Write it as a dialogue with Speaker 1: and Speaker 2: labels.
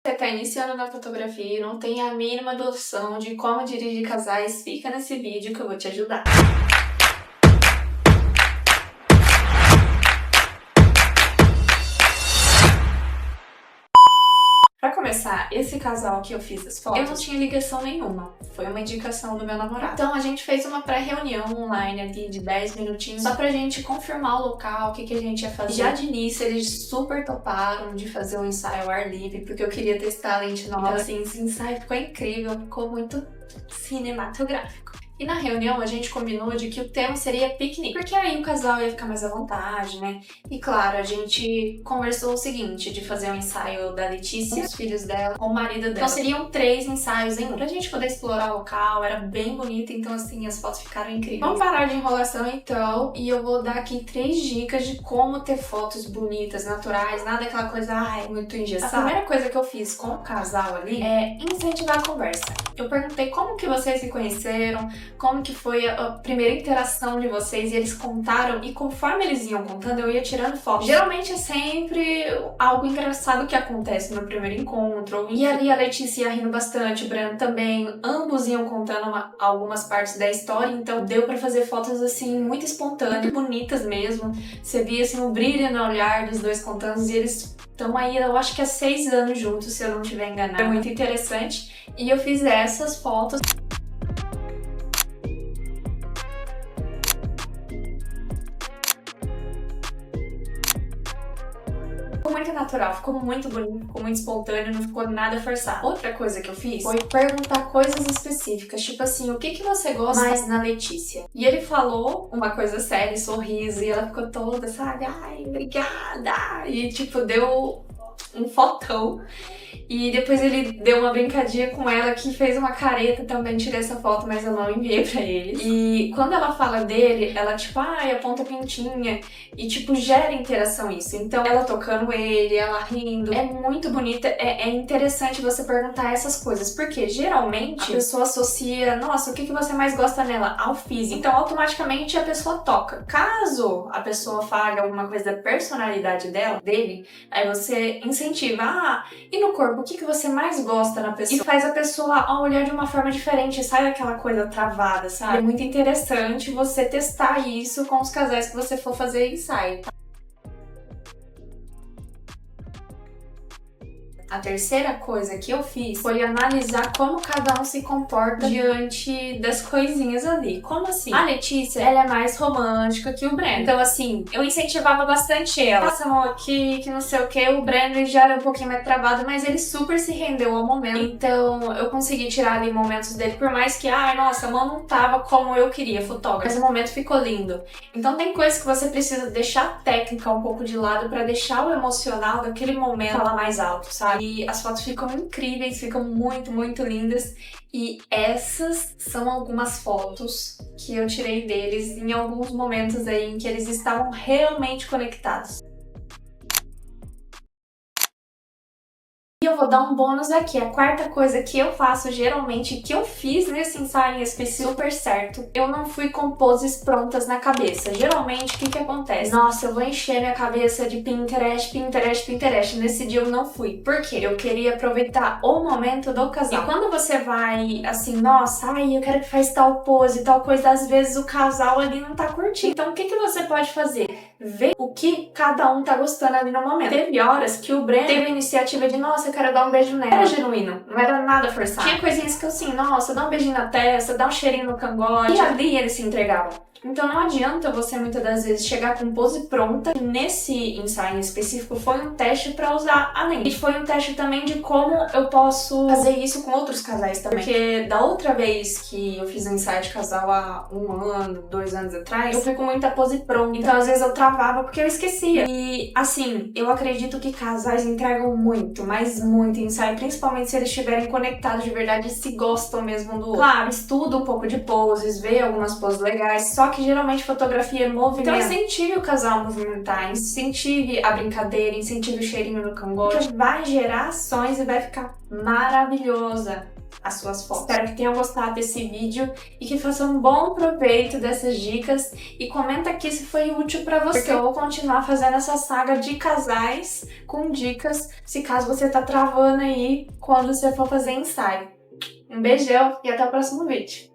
Speaker 1: Você está iniciando na fotografia e não tem a mínima noção de como dirigir casais, fica nesse vídeo que eu vou te ajudar. Pra começar, esse casal que eu fiz as fotos, eu não tinha ligação nenhuma. Foi uma indicação do meu namorado. Então a gente fez uma pré-reunião online ali de 10 minutinhos só pra gente confirmar o local, o que a gente ia fazer. Já de início eles super toparam de fazer um ensaio ao ar livre, porque eu queria testar a lente nova. Então assim, esse ensaio ficou incrível, ficou muito cinematográfico. E na reunião a gente combinou de que o tema seria piquenique, porque aí o casal ia ficar mais à vontade, né? E claro, a gente conversou o seguinte, de fazer um ensaio da Letícia, os filhos dela, com o marido dela. Então seriam 3 ensaios em um, pra gente poder explorar o local, era bem bonito, então assim, as fotos ficaram incríveis. Vamos parar de enrolação então, e eu vou dar aqui 3 dicas de como ter fotos bonitas, naturais, nada daquela coisa, muito engessada. A primeira coisa que eu fiz com o casal ali é incentivar a conversa. Eu perguntei como que vocês se conheceram, como que foi a primeira interação de vocês, e eles contaram, e conforme eles iam contando, eu ia tirando fotos. Geralmente é sempre algo engraçado que acontece no primeiro encontro, e ali a Letícia ia rindo bastante, o Breno também, ambos iam contando algumas partes da história, então deu pra fazer fotos assim, muito espontâneas, muito bonitas mesmo. Você via assim o brilho no olhar dos dois contando, e eles estão aí, eu acho que há 6 anos juntos, se eu não estiver enganada. É muito interessante, e eu fiz essas fotos. Ficou muito natural, ficou muito bonito, ficou muito espontâneo, não ficou nada forçado. Outra coisa que eu fiz foi perguntar coisas específicas, tipo assim, o que você gosta mais na Letícia? E ele falou uma coisa séria, sorriso, e ela ficou toda, sabe, ai, obrigada! E tipo, deu um fotão. E depois ele deu uma brincadinha com ela que fez uma careta também, tirei essa foto, mas eu não enviei pra ele. E quando ela fala dele, ela tipo, aponta a pintinha e tipo, gera interação isso. Então ela tocando ele, ela rindo, é muito bonita, é interessante você perguntar essas coisas, porque geralmente a pessoa associa, nossa, o que você mais gosta nela? Ao físico. Então automaticamente a pessoa toca. Caso a pessoa fale alguma coisa da personalidade dele, aí você incentiva, e no corpo, o que você mais gosta na pessoa? E faz a pessoa olhar de uma forma diferente, sai daquela coisa travada, sabe? É muito interessante você testar isso com os casais que você for fazer ensaio, tá? A terceira coisa que eu fiz foi analisar como cada um se comporta diante das coisinhas ali. Como assim? A Letícia, ela é mais romântica que o Breno. Então, assim, eu incentivava bastante ela. Passa a mão aqui, que não sei o que. O Breno já era um pouquinho mais travado, mas ele super se rendeu ao momento. Então, eu consegui tirar ali momentos dele, por mais que, nossa, a mão não tava como eu queria, fotógrafo. Mas o momento ficou lindo. Então, tem coisas que você precisa deixar a técnica um pouco de lado pra deixar o emocional daquele momento falar mais alto, sabe? E as fotos ficam incríveis, ficam muito, muito lindas. E essas são algumas fotos que eu tirei deles em alguns momentos aí em que eles estavam realmente conectados. E eu vou dar um bônus aqui, a quarta coisa que eu faço geralmente, que eu fiz nesse ensaio específico super certo, eu não fui com poses prontas na cabeça. Geralmente, o que acontece? Nossa, eu vou encher minha cabeça de Pinterest. Nesse dia eu não fui. Por quê? Eu queria aproveitar o momento do casal. E quando você vai assim, nossa, eu quero que faz tal pose, tal coisa, às vezes o casal ali não tá curtindo. Então, o que você pode fazer? Ver o que cada um tá gostando ali no momento. Teve horas que o Breno teve a iniciativa de, nossa, eu quero dar um beijo nela. Era genuíno, não era nada forçado. Tinha coisinhas que eu assim, nossa, dá um beijinho na testa, dá um cheirinho no cangote. E ali eles se entregavam. Então não adianta você muitas das vezes chegar com pose pronta. Nesse ensaio em específico foi um teste pra usar a lente. E foi um teste também de como eu posso fazer isso com outros casais também. Porque da outra vez que eu fiz um ensaio de casal há 1 ano, 2 anos atrás, eu fui com muita pose pronta. Então às vezes eu travava porque eu esquecia. E assim, eu acredito que casais entregam muito, mas muito ensaio, principalmente se eles estiverem conectados de verdade e se gostam mesmo do outro. Claro, estuda um pouco de poses, vê algumas poses legais, só que geralmente fotografia é movimento. Então incentive o casal a movimentar, incentive a brincadeira, incentive o cheirinho no cangote, porque vai gerar ações e vai ficar maravilhosa as suas fotos. Espero que tenham gostado desse vídeo e que façam um bom proveito dessas dicas. E comenta aqui se foi útil pra você. Porque eu vou continuar fazendo essa saga de casais com dicas, se caso você tá travando aí quando você for fazer ensaio. Um beijão e até o próximo vídeo.